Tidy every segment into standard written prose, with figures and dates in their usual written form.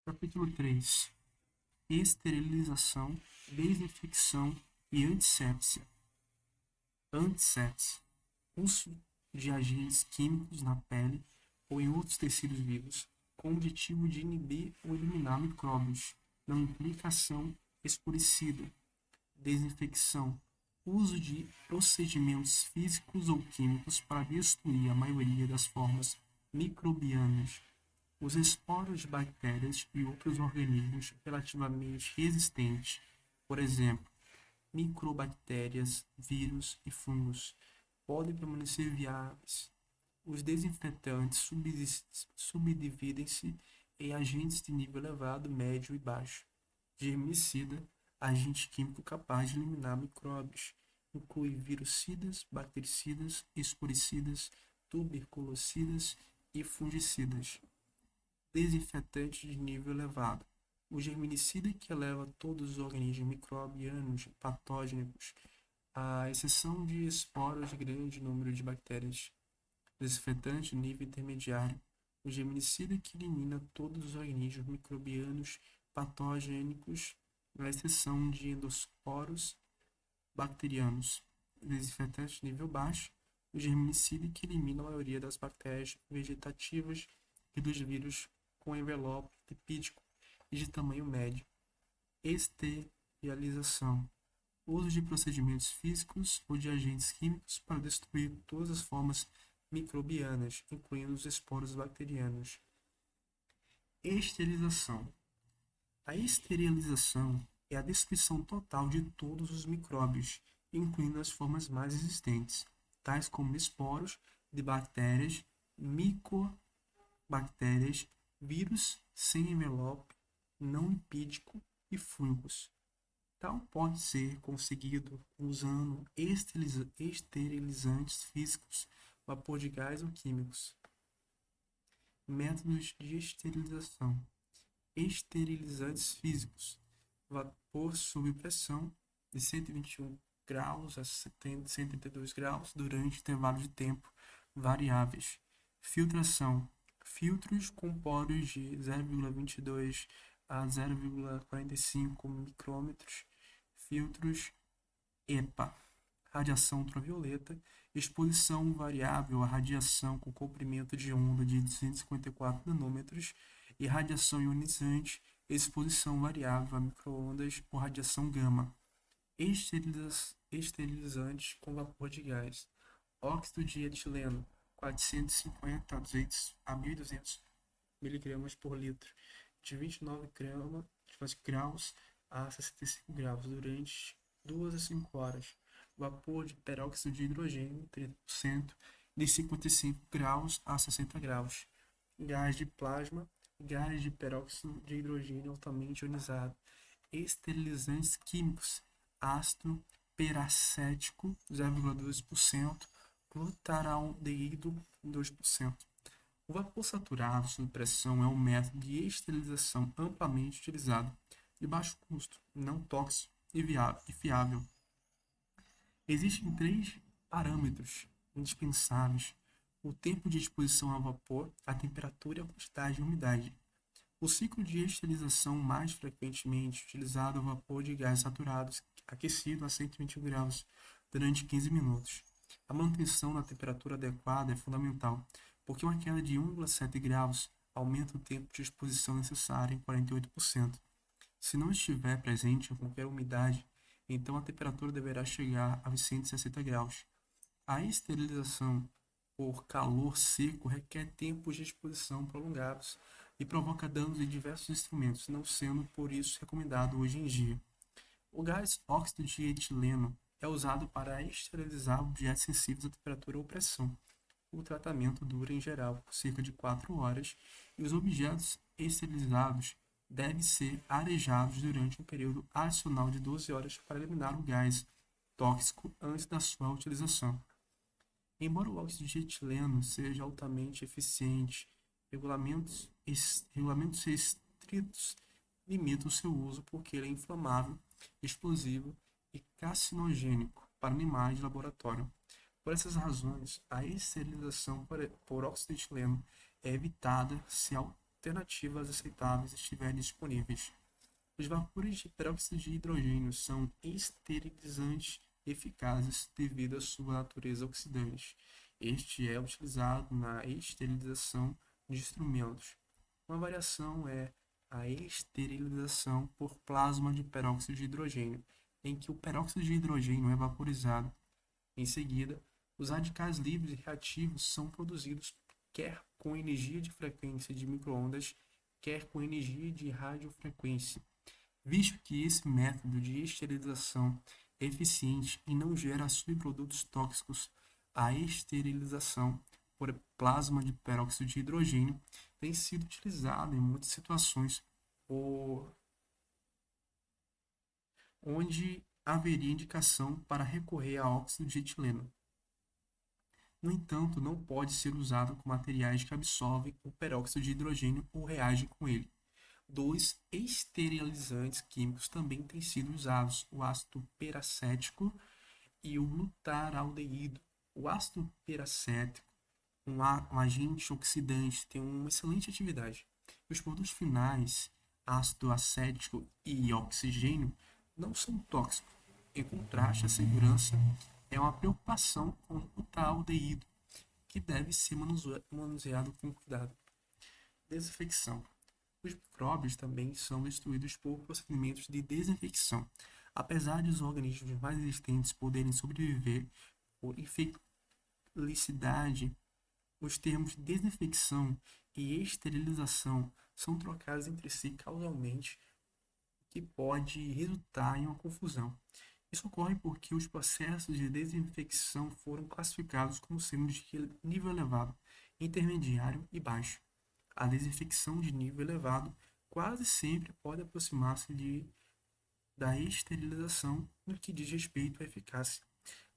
Capítulo 3: Esterilização, desinfecção e antissépsia. Antissépsia: uso de agentes químicos na pele ou em outros tecidos vivos, com o objetivo de inibir ou eliminar micróbios. Não implica ação escurecida. Desinfecção: uso de procedimentos físicos ou químicos para destruir a maioria das formas microbianas, os esporos de bactérias e outros organismos relativamente resistentes, por exemplo, microbactérias, vírus e fungos, podem permanecer viáveis. Os desinfetantes subdividem-se em agentes de nível elevado, médio e baixo. Germicida: agente químico capaz de eliminar micróbios. Inclui virucidas, bactericidas, esporicidas, tuberculocidas e fungicidas. Desinfetante de nível elevado: o germinicida que eleva todos os organismos microbianos patógenos, à exceção de esporos de grande número de bactérias. Desinfetante de nível intermediário: o germinicida que elimina todos os organismos microbianos patogênicos, à exceção de endosporos bacterianos. Desinfetante de nível baixo: o germinicida que elimina a maioria das bactérias vegetativas e dos vírus com envelope lipídico e de tamanho médio. Esterilização: uso de procedimentos físicos ou de agentes químicos para destruir todas as formas microbianas, incluindo os esporos bacterianos. Esterilização: a esterilização é a destruição total de todos os micróbios, incluindo as formas mais resistentes, tais como esporos de bactérias, micobactérias, vírus sem envelope não lipídico e fungos. Tal pode ser conseguido usando esterilizantes físicos, vapor de gás ou químicos. Métodos de esterilização: esterilizantes físicos: vapor sob pressão de 121 graus a 172 graus durante intervalos de tempo variáveis. Filtração: filtros com poros de 0,22 a 0,45 micrômetros. Filtros EPA. Radiação ultravioleta: exposição variável à radiação com comprimento de onda de 254 nanômetros, e radiação ionizante: exposição variável a microondas ou radiação gama. Esterilizantes com vapor de gás: óxido de etileno, 450 a 1.200 miligramas por litro, de 29 graus a 65 graus, durante 2 a 5 horas. Vapor de peróxido de hidrogênio, 30%, de 55 graus a 60 graus. Gás de plasma, gás de peróxido de hidrogênio altamente ionizado. Esterilizantes químicos: ácido peracético, 0,2%, glutaraldeído, 2%. O vapor saturado sob pressão é um método de esterilização amplamente utilizado, de baixo custo, não tóxico e fiável. Existem 3 parâmetros indispensáveis: o tempo de exposição ao vapor, a temperatura e a quantidade de umidade. O ciclo de esterilização mais frequentemente utilizado é o vapor de gás saturado aquecido a 120 graus durante 15 minutos. A manutenção na temperatura adequada é fundamental, porque uma queda de 1,7 graus aumenta o tempo de exposição necessário em 48%. Se não estiver presente qualquer umidade, então a temperatura deverá chegar a 160 graus. A esterilização por calor seco requer tempos de exposição prolongados e provoca danos em diversos instrumentos, não sendo por isso recomendado hoje em dia. O gás óxido de etileno é usado para esterilizar objetos sensíveis à temperatura ou pressão. O tratamento dura, em geral, cerca de 4 horas e os objetos esterilizados devem ser arejados durante um período adicional de 12 horas para eliminar o gás tóxico antes da sua utilização. Embora o óxido de etileno seja altamente eficiente, regulamentos restritos limitam seu uso porque ele é inflamável, explosivo e carcinogênico para animais de laboratório. Por essas razões, a esterilização por óxido de etileno é evitada se alternativas aceitáveis estiverem disponíveis. Os vapores de peróxido de hidrogênio são esterilizantes eficazes devido à sua natureza oxidante. Este é utilizado na esterilização de instrumentos. Uma variação é a esterilização por plasma de peróxido de hidrogênio, em que o peróxido de hidrogênio é vaporizado. Em seguida, os radicais livres e reativos são produzidos quer com energia de frequência de microondas, quer com energia de radiofrequência. Visto que esse método de esterilização é eficiente e não gera subprodutos tóxicos, a esterilização por plasma de peróxido de hidrogênio tem sido utilizada em muitas situações onde haveria indicação para recorrer a óxido de etileno. No entanto, não pode ser usado com materiais que absorvem o peróxido de hidrogênio ou reagem com ele. Dois esterilizantes químicos também têm sido usados, o ácido peracético e o glutaraldeído. O ácido peracético, um agente oxidante, tem uma excelente atividade. Os produtos finais, ácido acético e oxigênio, não são tóxicos. Em contraste, a segurança é uma preocupação com o glutaraldeído, que deve ser manuseado com cuidado. Desinfecção. Os micróbios também são destruídos por procedimentos de desinfecção. Apesar de os organismos mais resistentes poderem sobreviver por infelicidade, os termos desinfecção e esterilização são trocados entre si causalmente, o que pode resultar em uma confusão. Isso ocorre porque os processos de desinfecção foram classificados como sendo de nível elevado, intermediário e baixo. A desinfecção de nível elevado quase sempre pode aproximar-se da esterilização no que diz respeito à eficácia,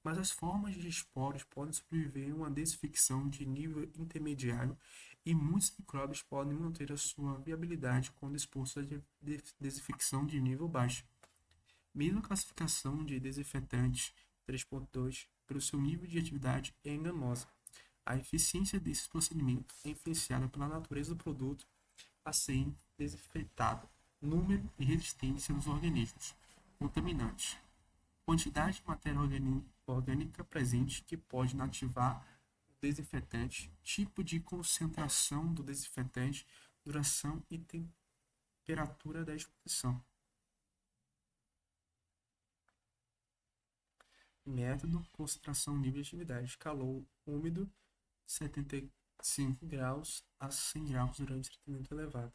mas as formas de esporos podem sobreviver em uma desinfecção de nível intermediário e muitos micróbios podem manter a sua viabilidade quando expostos à desinfecção de nível baixo. Mesmo a classificação de desinfetante 3.2 pelo seu nível de atividade é enganosa. A eficiência desses procedimentos é influenciada pela natureza do produto a ser desinfetado, número e resistência dos organismos contaminantes, quantidade de matéria orgânica presente que pode inativar o desinfetante, tipo de concentração do desinfetante, duração e temperatura da exposição. Método: concentração, nível de atividade, calor úmido 75 graus a 100 graus durante tratamento elevado.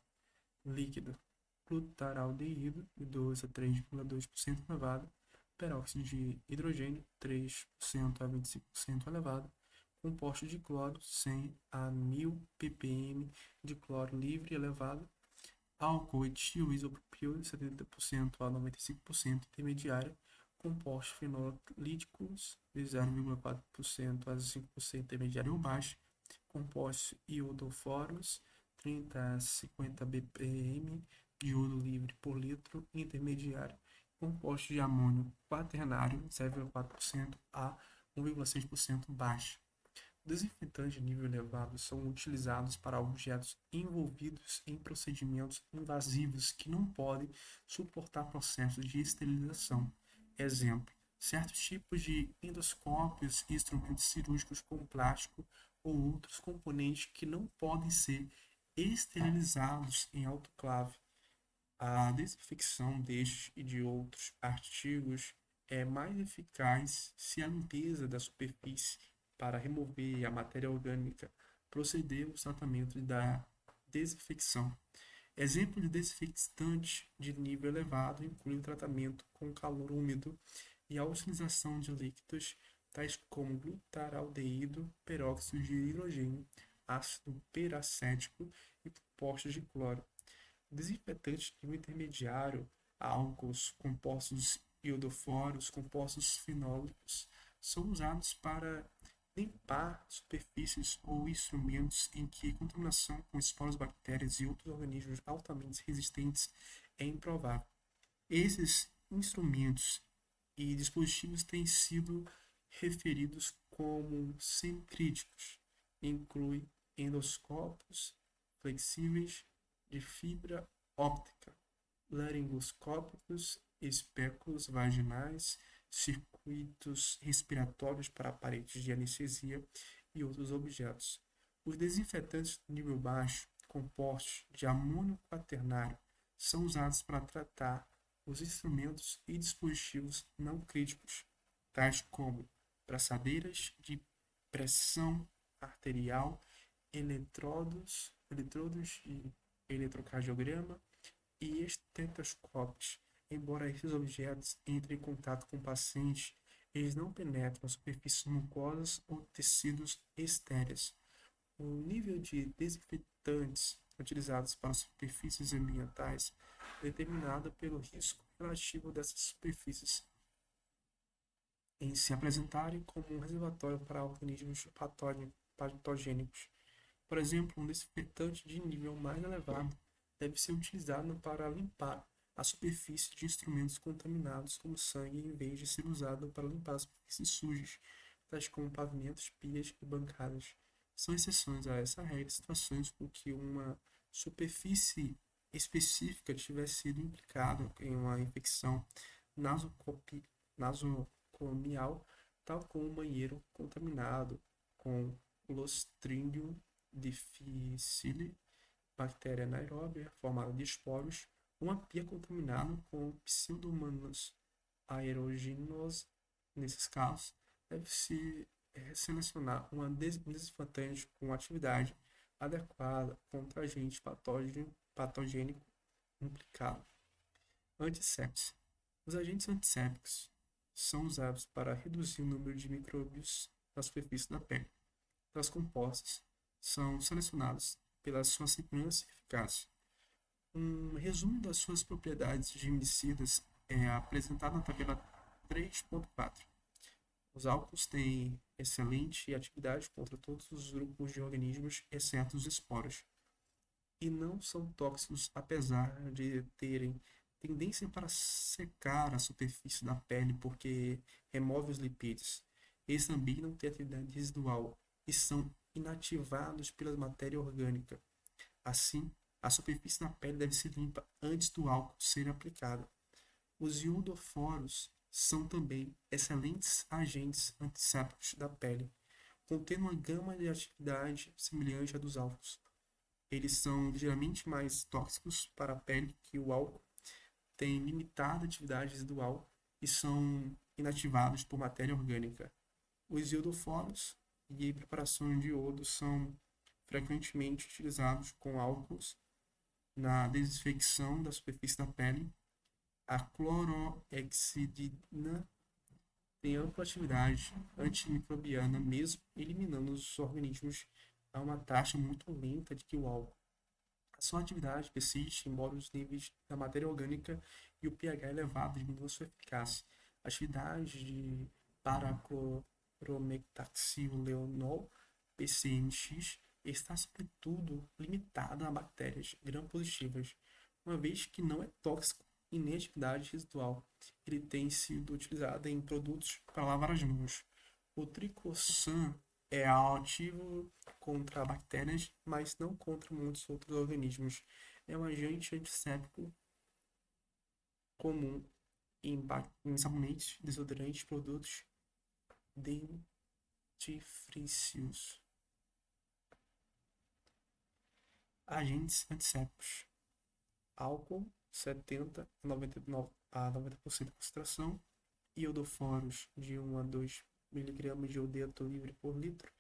Líquido: glutaraldeído de 2 a 3,2% elevado, peróxido de hidrogênio 3% a 25% elevado, composto de cloro 100 a 1000 ppm de cloro livre elevado, álcool etil isopropíl 70% a 95% intermediário, compostos fenolíticos de 0,4% a 5% intermediário ou baixo, compostos iodoforos 30 a 50 bpm de iodo livre por litro intermediário, compostos de amônio quaternário 0,4% a 1,6% baixo. Desinfetantes de nível elevado são utilizados para objetos envolvidos em procedimentos invasivos que não podem suportar processos de esterilização. Exemplo: certos tipos de endoscópios e instrumentos cirúrgicos com plástico ou outros componentes que não podem ser esterilizados em autoclave. A desinfecção destes e de outros artigos é mais eficaz se a limpeza da superfície para remover a matéria orgânica proceder ao tratamento da desinfecção. Exemplo de desinfectante de nível elevado inclui o tratamento com calor úmido e a utilização de líquidos tais como glutaraldeído, peróxido de hidrogênio, ácido peracético e compostos de cloro. Desinfetantes de nível intermediário, álcools, compostos iodoforos, compostos fenólicos, são usados para limpar superfícies ou instrumentos em que a contaminação com esporos, bactérias e outros organismos altamente resistentes é improvável. Esses instrumentos e dispositivos têm sido referidos como semicríticos. Inclui endoscópios flexíveis, de fibra óptica, laringoscópicos, espéculos vaginais, circuitos respiratórios para aparelhos de anestesia e outros objetos. Os desinfetantes de nível baixo, compostos de amônio quaternário, são usados para tratar os instrumentos e dispositivos não críticos, tais como braçadeiras de pressão arterial, eletrodos de eletrocardiograma e estetoscópios. Embora esses objetos entrem em contato com o paciente, eles não penetram superfícies mucosas ou tecidos estéreis. O nível de desinfetantes utilizados para superfícies ambientais é determinado pelo risco relativo dessas superfícies em se apresentarem como um reservatório para organismos patogênicos. Por exemplo, um desinfetante de nível mais elevado deve ser utilizado para limpar a superfície de instrumentos contaminados como sangue, em vez de ser usado para limpar superfícies sujas, tais como pavimentos, pias e bancadas. São exceções a essa regra situações em que uma superfície específica tiver sido implicada em uma infecção nasocomial, tal como um banheiro contaminado com Clostridium difficile, bactéria anaeróbia formada de esporos, uma pia contaminada com Pseudomonas aeruginosa. Nesses casos, deve-se selecionar um desinfetante com atividade adequada contra agente patogênico implicado. Antisséptica. Os agentes antissépticos são usados para reduzir o número de micróbios na superfície da pele. As compostas são selecionadas pela sua segurança e eficácia. Um resumo das suas propriedades gemmicidas é apresentado na tabela 3.4. Os álcools têm excelente atividade contra todos os grupos de organismos, exceto os esporos, e não são tóxicos apesar de terem tendência para secar a superfície da pele porque remove os lipídios. Eles também não têm atividade residual e são inativados pela matéria orgânica. Assim, a superfície da pele deve ser limpa antes do álcool ser aplicado. Os iodoforos são também excelentes agentes antissépticos da pele, contendo uma gama de atividade semelhante à dos álcools. Eles são ligeiramente mais tóxicos para a pele que o álcool, têm limitada atividade residual e são inativados por matéria orgânica. Os iodoforos e preparações de iodo são frequentemente utilizados com álcools na desinfecção da superfície da pele. A clorohexidina tem ampla atividade antimicrobiana, mesmo eliminando os organismos a uma taxa muito lenta de que o álcool. A sua atividade persiste, embora os níveis da matéria orgânica e o pH elevado diminuam sua eficácia. A atividade de paraclorometaxil-leonol, PCMX, está sobretudo limitada a bactérias gram-positivas, uma vez que não é tóxico e nem atividade residual. Ele tem sido utilizado em produtos para lavar as mãos. O triclosan é ativo contra bactérias, mas não contra muitos outros organismos. É um agente antisséptico comum em sabonetes, desodorantes, produtos dentifrícios. Agentes antissépticos: álcool 70 a 99 a 90% de concentração, iodoforos de 1 a 2 mg de iodeto livre por litro,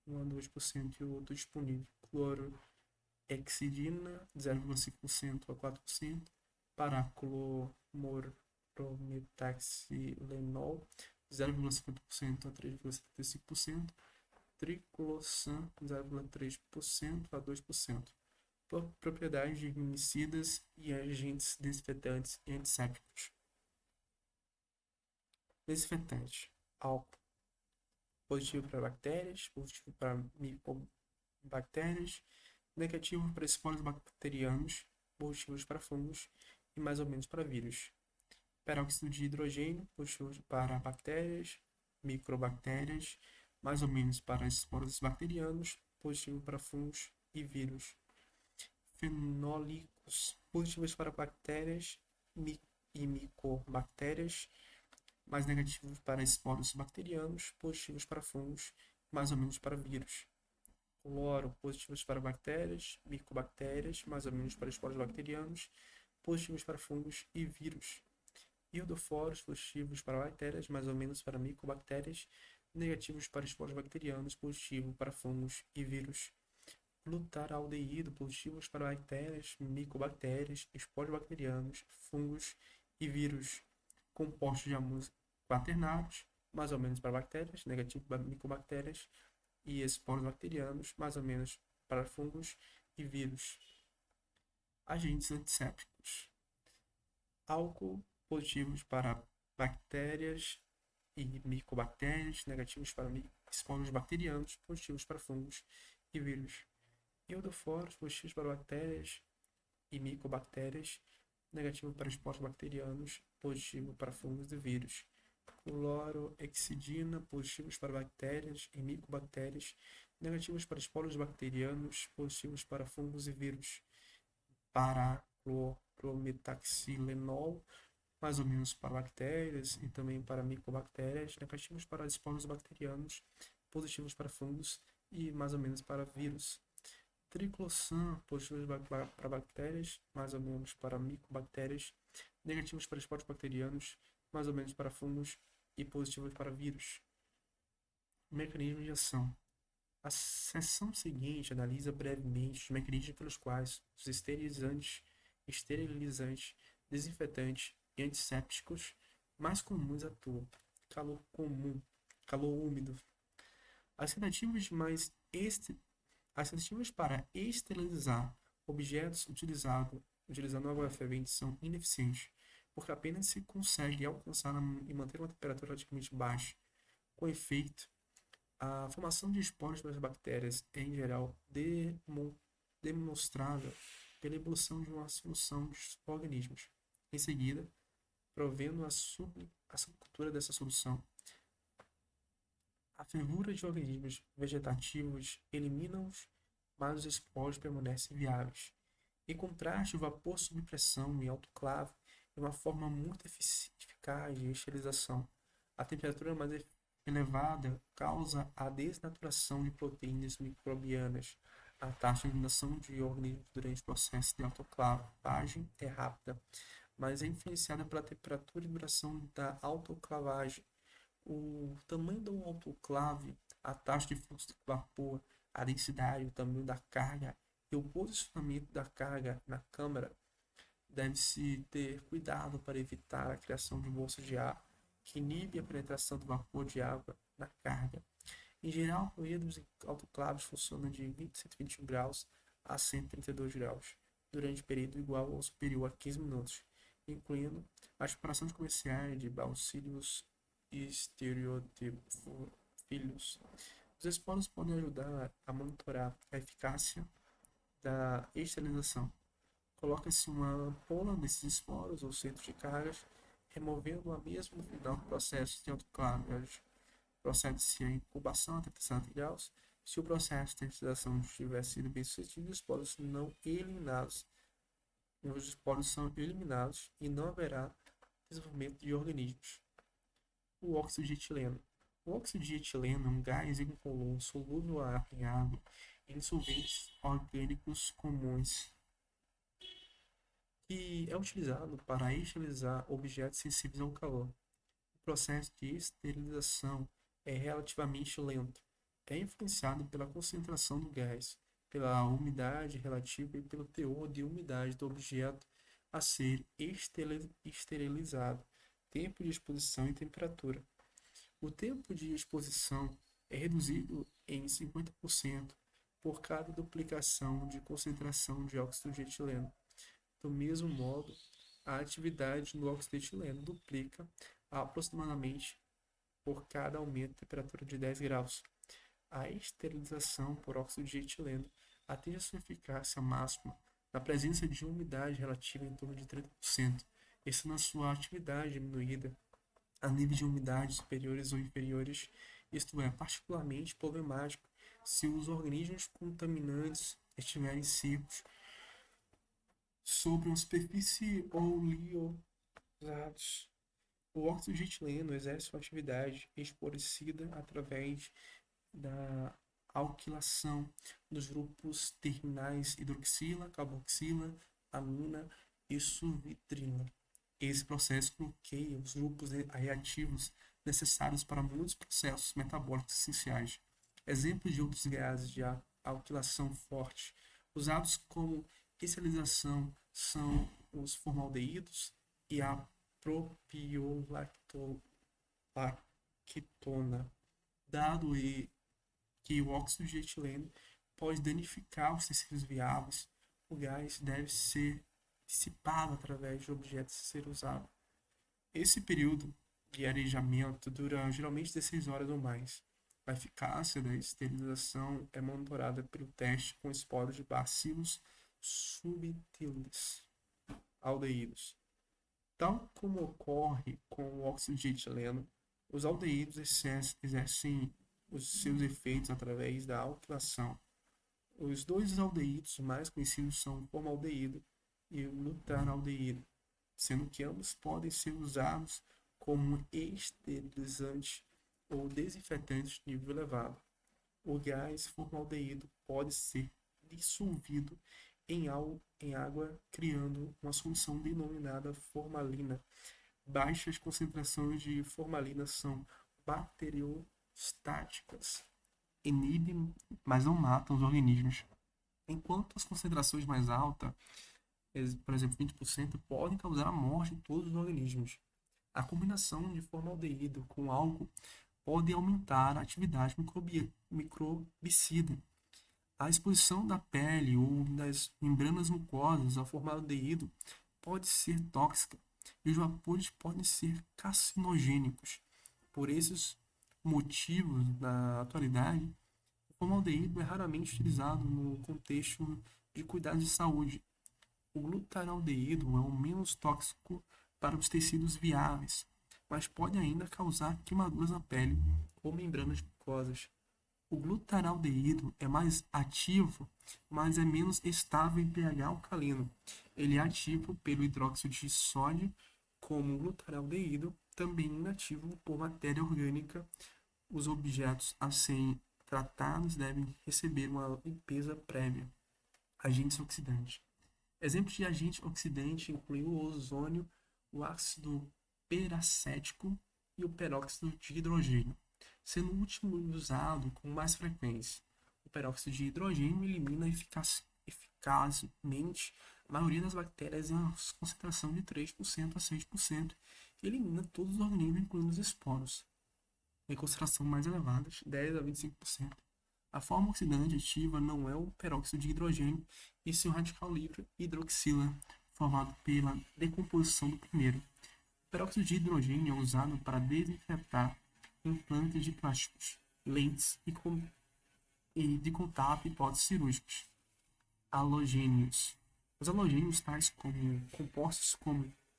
1 a 2% de iodo disponível, clorohexidina 0,5% a 4%, paraclorometaxilenol 0,50% a 3,75%, triclosan 0,3% a 2%. Propriedades de herbicidas e agentes desinfetantes e antissépticos. Desinfetante: álcool, positivo para bactérias, positivo para micobactérias, negativo para esporos bacterianos, positivos para fungos e mais ou menos para vírus. Peróxido de hidrogênio, positivo para bactérias, microbactérias, mais ou menos para esporos bacterianos, positivo para fungos e vírus. fenólicos positivos para bactérias e micobactérias, mais negativos para esporos bacterianos, positivos para fungos, mais ou menos para vírus. Cloro, positivos para bactérias, micobactérias, mais ou menos para esporos bacterianos, positivos para fungos e vírus. Iodoforos, positivos para bactérias, mais ou menos para micobactérias, negativos para esporos bacterianos, positivo para fungos e vírus. Glutaraldeído, positivos para bactérias, micobactérias, esporos bacterianos, fungos e vírus. Compostos de amônios quaternários, mais ou menos para bactérias, negativo para micobactérias e esporos bacterianos, mais ou menos para fungos e vírus. Agentes antissépticos. Álcool, positivos para bactérias e micobactérias, negativos para esporos bacterianos, positivos para fungos e vírus. Iodoforos, positivos para bactérias e micobactérias, negativo para esporos bacterianos, positivo para fungos e vírus. Clorohexidina, positivos para bactérias e micobactérias, negativos para esporos bacterianos, positivos para fungos e vírus. Paraclorometaxilenol, mais ou menos para bactérias e também para micobactérias, negativos para esporos bacterianos, positivos para fungos e mais ou menos para vírus. Triclosan, positivos para bactérias, mais ou menos para micobactérias, negativos para esporos bacterianos, mais ou menos para fungos e positivos para vírus. Mecanismo de ação. A seção seguinte analisa brevemente os mecanismos pelos quais os esterilizantes, desinfetantes e antissépticos mais comuns atuam. Calor comum, calor úmido. As tentativas para esterilizar objetos utilizando água fervente são ineficientes, porque apenas se consegue alcançar e manter uma temperatura relativamente baixa. Com efeito, a formação de esporos das bactérias é, em geral, demonstrável pela ebulição de uma solução dos organismos. Em seguida, provendo a subcultura dessa solução, a fervura de organismos vegetativos elimina-os, mas os esporos permanecem viáveis. Em contraste, o vapor sob pressão em autoclave é uma forma muito eficaz de esterilização. A temperatura mais elevada causa a desnaturação de proteínas microbianas. A taxa de eliminação de organismos durante o processo de autoclavagem é rápida, mas é influenciada pela temperatura e duração da autoclavagem. O tamanho do autoclave, a taxa de fluxo de vapor, a densidade, o tamanho da carga e o posicionamento da carga na câmara deve-se ter cuidado para evitar a criação de bolsas de ar que inibe a penetração do vapor de água na carga. Em geral, a maioria dos autoclaves funciona de 121 graus a 132 graus durante período igual ou superior a 15 minutos, incluindo as preparações comerciais de bacilhos e estereotipos. Os esporos podem ajudar a monitorar a eficácia da esterilização. Coloca-se uma ampola nesses esporos ou centros de cargas, removendo-a mesmo no final do processo de autoclavagem. Procede-se a incubação a 37 graus. Se o processo de esterilização tiver sido bem sucedido, os esporos não eliminados. Os esporos são eliminados e não haverá desenvolvimento de organismos. O óxido de etileno. O óxido de etileno é um gás incolor solúvel em água e em solventes orgânicos comuns, que é utilizado para esterilizar objetos sensíveis ao calor. O processo de esterilização é relativamente lento. É influenciado pela concentração do gás, pela umidade relativa e pelo teor de umidade do objeto a ser esterilizado, tempo de exposição e temperatura. O tempo de exposição é reduzido em 50% por cada duplicação de concentração de óxido de etileno. Do mesmo modo, a atividade do óxido de etileno duplica aproximadamente por cada aumento de temperatura de 10 graus. A esterilização por óxido de etileno atinge a sua eficácia máxima na presença de umidade relativa em torno de 30%, estando a sua atividade diminuída a níveis de umidade superiores ou inferiores. Isto é particularmente problemático se os organismos contaminantes estiverem secos sobre uma superfície oleosados. O óxido de etileno exerce sua atividade esclarecida através da alquilação dos grupos terminais hidroxila, carboxila, amina e sulfitrina. Esse processo bloqueia os grupos reativos necessários para muitos processos metabólicos essenciais. Exemplos de outros gases de alquilação forte usados como especialização são os formaldeídos e a propiolactona. Dado que o óxido de etileno pode danificar os tecidos viáveis, o gás deve ser dissipado através de objetos a ser usado. Esse período de arejamento dura geralmente 16 horas ou mais. A eficácia da esterilização é monitorada pelo teste com esporos de bacilos subtilis aldeídos. Tal como ocorre com o óxido de etileno, os aldeídos exercem os seus efeitos através da alquilação. Os dois aldeídos mais conhecidos são o formaldeído e o butanaldeído, sendo que ambos podem ser usados como esterilizante ou desinfetante de nível elevado. O gás formaldeído pode ser dissolvido em água, criando uma solução denominada formalina. Baixas concentrações de formalina são bacteriostáticas, inibem, mas não matam os organismos, enquanto as concentrações mais altas, por exemplo, 20%, podem causar a morte de todos os organismos. A combinação de formaldeído com álcool pode aumentar a atividade microbicida. A exposição da pele ou das membranas mucosas ao formaldeído pode ser tóxica e os vapores podem ser carcinogênicos. Por esses motivos, na atualidade, o formaldeído é raramente utilizado no contexto de cuidados de saúde. O glutaraldeído é o menos tóxico para os tecidos viáveis, mas pode ainda causar queimaduras na pele ou membranas mucosas. O glutaraldeído é mais ativo, mas é menos estável em pH alcalino. Ele é ativo pelo hidróxido de sódio, como o glutaraldeído, também inativo por matéria orgânica. Os objetos a serem tratados devem receber uma limpeza prévia. Agentes oxidantes. Exemplos de agente oxidante incluem o ozônio, o ácido peracético e o peróxido de hidrogênio, sendo o último usado com mais frequência. O peróxido de hidrogênio elimina eficazmente a maioria das bactérias em uma concentração de 3% a 6% e elimina todos os organismos, incluindo os esporos, em concentração mais elevadas, 10 a 25%. A forma oxidante ativa não é o peróxido de hidrogênio, e sim o radical livre hidroxila, formado pela decomposição do primeiro. O peróxido de hidrogênio é usado para desinfetar implantes de plásticos, lentes e de contato e potes cirúrgicos. Halogênios. Os halogênios, tais como compostos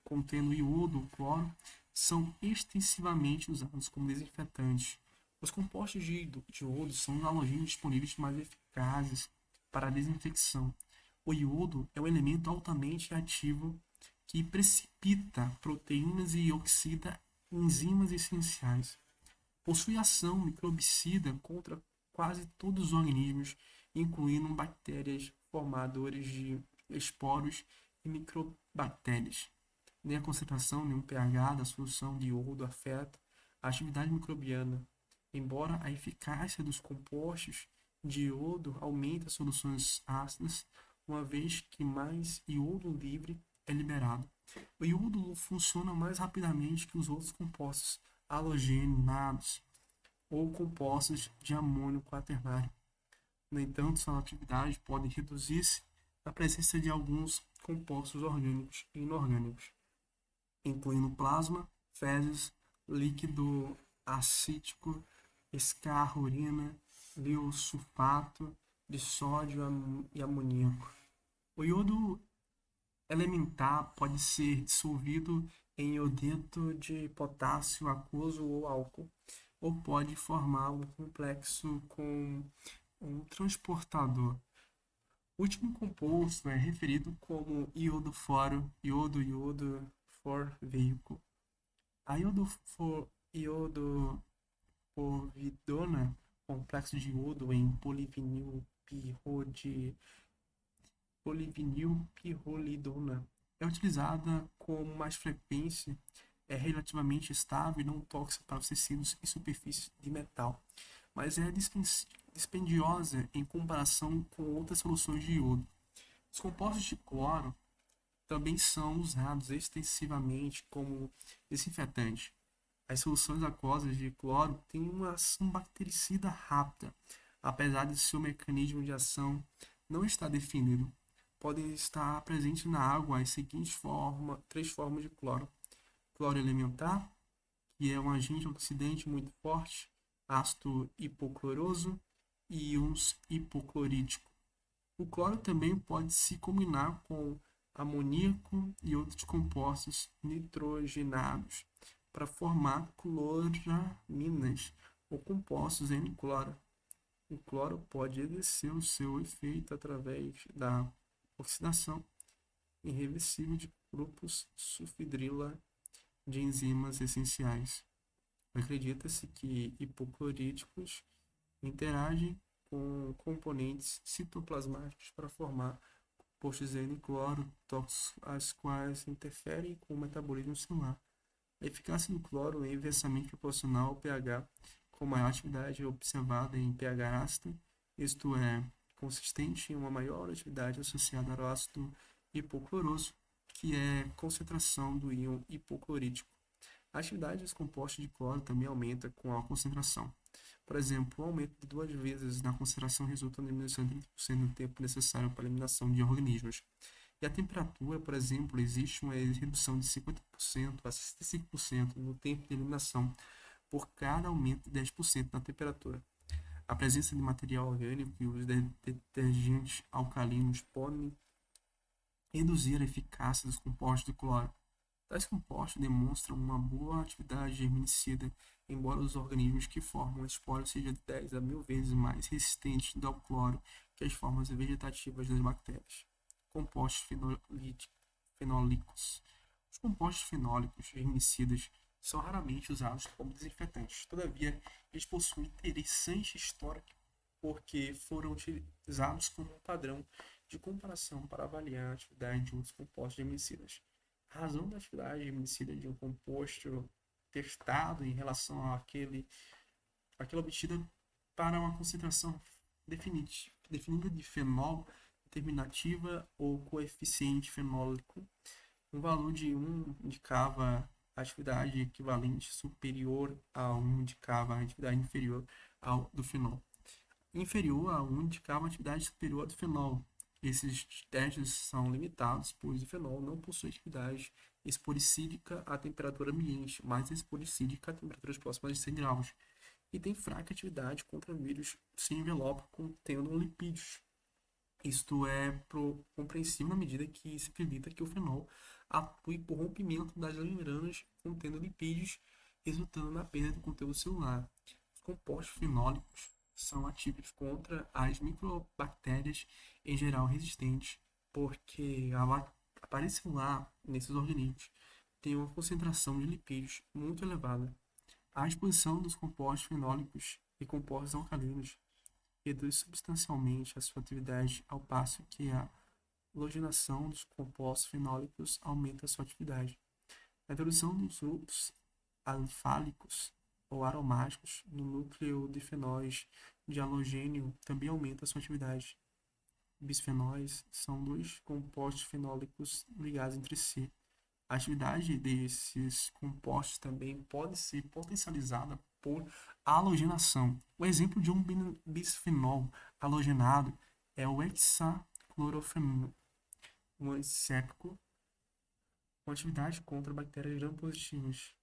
contendo iodo ou cloro, são extensivamente usados como desinfetantes. Os compostos de iodo são os halogênios disponíveis mais eficazes para a desinfecção. O iodo é um elemento altamente ativo que precipita proteínas e oxida enzimas essenciais. Possui ação microbicida contra quase todos os organismos, incluindo bactérias formadores de esporos e microbactérias. Nem a concentração nem o pH da solução de iodo afeta a atividade microbiana, embora a eficácia dos compostos de iodo aumente as soluções ácidas, uma vez que mais iodo livre é liberado. O iodo funciona mais rapidamente que os outros compostos halogenados ou compostos de amônio quaternário. No entanto, sua atividade pode reduzir-se na presença de alguns compostos orgânicos e inorgânicos, incluindo plasma, fezes, líquido acítico, escarro, urina, biosulfato de sódio e amoníaco. O iodo elementar pode ser dissolvido em iodeto de potássio aquoso ou álcool, ou pode formar um complexo com um transportador. O último composto é referido como iodo veículo. A iodoforvidona, complexo de iodo em polivinilpirrolidona, é utilizada com mais frequência, é relativamente estável e não tóxica para os tecidos e superfícies de metal, mas é dispendiosa em comparação com outras soluções de iodo. Os compostos de cloro também são usados extensivamente como desinfetante. As soluções aquosas de cloro têm uma ação bactericida rápida, apesar de seu mecanismo de ação não estar definido. Podem estar presentes na água as seguintes três formas de cloro: cloro elementar, que é um agente oxidante muito forte, ácido hipocloroso e íons hipoclorítico. O cloro também pode se combinar com amoníaco e outros compostos nitrogenados para formar cloraminas ou compostos em cloro. O cloro pode exercer o seu efeito através da oxidação irreversível de grupos sulfidrila de enzimas essenciais. Acredita-se que hipocloríticos interagem com componentes citoplasmáticos para formar compostos N cloro tóxicos, as quais interferem com o metabolismo celular. A eficácia do cloro é inversamente proporcional ao pH, com maior atividade observada em pH ácido, isto é, consistente em uma maior atividade associada ao ácido hipocloroso, que é concentração do íon hipoclorítico. A atividade dos compostos de cloro também aumenta com a concentração. Por exemplo, o aumento de 2 vezes na concentração resulta na diminuição de 30% do tempo necessário para a eliminação de organismos. E a temperatura, por exemplo, existe uma redução de 50% a 65% no tempo de eliminação por cada aumento de 10% na temperatura. A presença de material orgânico e os detergentes alcalinos podem reduzir a eficácia dos compostos de cloro. Tais compostos demonstram uma boa atividade germicida, embora os organismos que formam esporo sejam de 10 a 1000 vezes mais resistentes ao cloro que as formas vegetativas das bactérias. Compostos fenólicos. Os compostos fenólicos germicidas são raramente usados como desinfetantes. Todavia, eles possuem interessante história porque foram utilizados como um padrão de comparação para avaliar a atividade de outros compostos germicidas. A razão da atividade germicida de um composto testado em relação àquela obtida para uma concentração definida de fenol determinativa ou coeficiente fenólico. Um valor de 1 indicava a atividade equivalente superior a 1 indicava a atividade inferior ao do fenol. Inferior a 1 indicava a atividade superior ao do fenol. Esses testes são limitados, pois o fenol não possui atividade esporicídica à temperatura ambiente, mas esporicídica a temperaturas próximas de 100 graus, e tem fraca atividade contra vírus sem envelope contendo lipídios. Isto é compreensível na medida que se acredita que o fenol atue por rompimento das membranas contendo lipídios, resultando na perda do conteúdo celular. Os compostos fenólicos são ativos contra as microbactérias em geral resistentes, porque a parede celular nesses organismos tem uma concentração de lipídios muito elevada. A exposição dos compostos fenólicos e compostos alcalinos reduz substancialmente a sua atividade, ao passo que a halogenação dos compostos fenólicos aumenta a sua atividade. A introdução dos grupos alifálicos ou aromáticos no núcleo de fenóis de halogênio também aumenta a sua atividade. Bisfenóis são dois compostos fenólicos ligados entre si. A atividade desses compostos também pode ser potencializada por halogenação. O exemplo de um bisfenol halogenado é o hexaclorofenol, um antisséptico com atividade contra bactérias gram-positivas.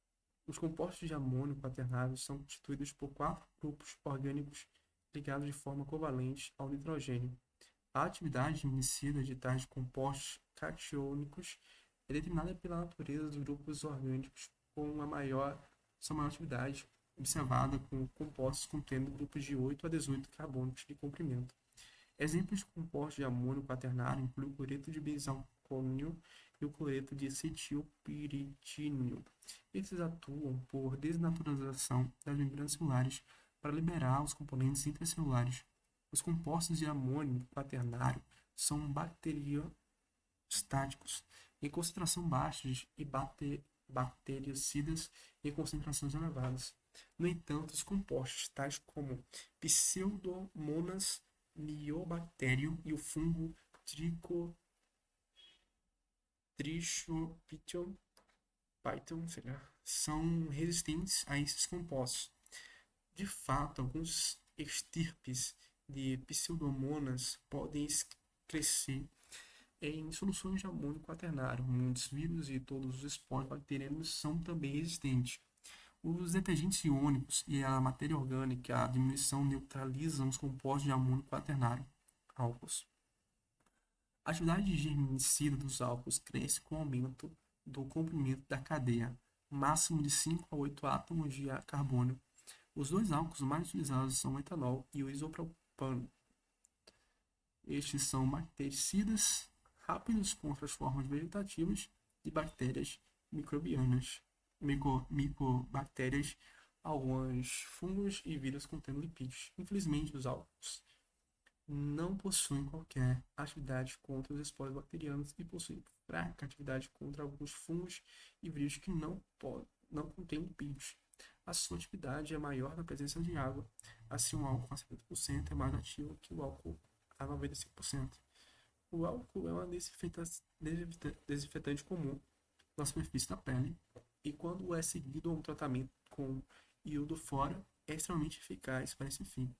Os compostos de amônio quaternários são constituídos por 4 grupos orgânicos ligados de forma covalente ao nitrogênio. A atividade germicida de tais compostos catiônicos é determinada pela natureza dos grupos orgânicos com sua maior atividade observada com compostos contendo grupos de 8 a 18 carbônicos de comprimento. Exemplos de compostos de amônio quaternário incluem o cloreto de benzalcônio e o cloreto de acetilpiridínio. Esses atuam por desnaturalização das membranas celulares para liberar os componentes intracelulares. Os compostos de amônio quaternário são bacteriostáticos em concentração baixas e bactericidas em concentrações elevadas. No entanto, os compostos tais como Pseudomonas mycobacterium e o fungo Trichophyton são resistentes a esses compostos. De fato, alguns estirpes de Pseudomonas podem crescer em soluções de amônio quaternário. Muitos vírus e todos os esporos bacterianos são também resistentes. Os detergentes iônicos e a matéria orgânica, a diminuição neutralizam os compostos de amônio quaternário, álcools. A atividade germicida dos álcools cresce com o aumento do comprimento da cadeia, máximo de 5 a 8 átomos de carbono. Os dois álcools mais utilizados são o etanol e o isopropano. Estes são bactericidas rápidos contra as formas vegetativas de bactérias microbianas, micobactérias, alguns fungos e vírus contendo lipídios. Infelizmente, os álcools não possuem qualquer atividade contra os esporos bacterianos e possuem fraca atividade contra alguns fungos e vírus que não contêm lipídios. A sua atividade é maior na presença de água. Assim, o álcool a 70% é mais ativo que o álcool a 95%. O álcool é uma desinfetante comum na superfície da pele e, quando é seguido a um tratamento com iodo fora, é extremamente eficaz para esse fim.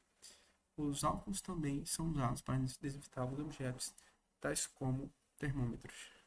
Os álcools também são usados para desinfetar alguns objetos, tais como termômetros.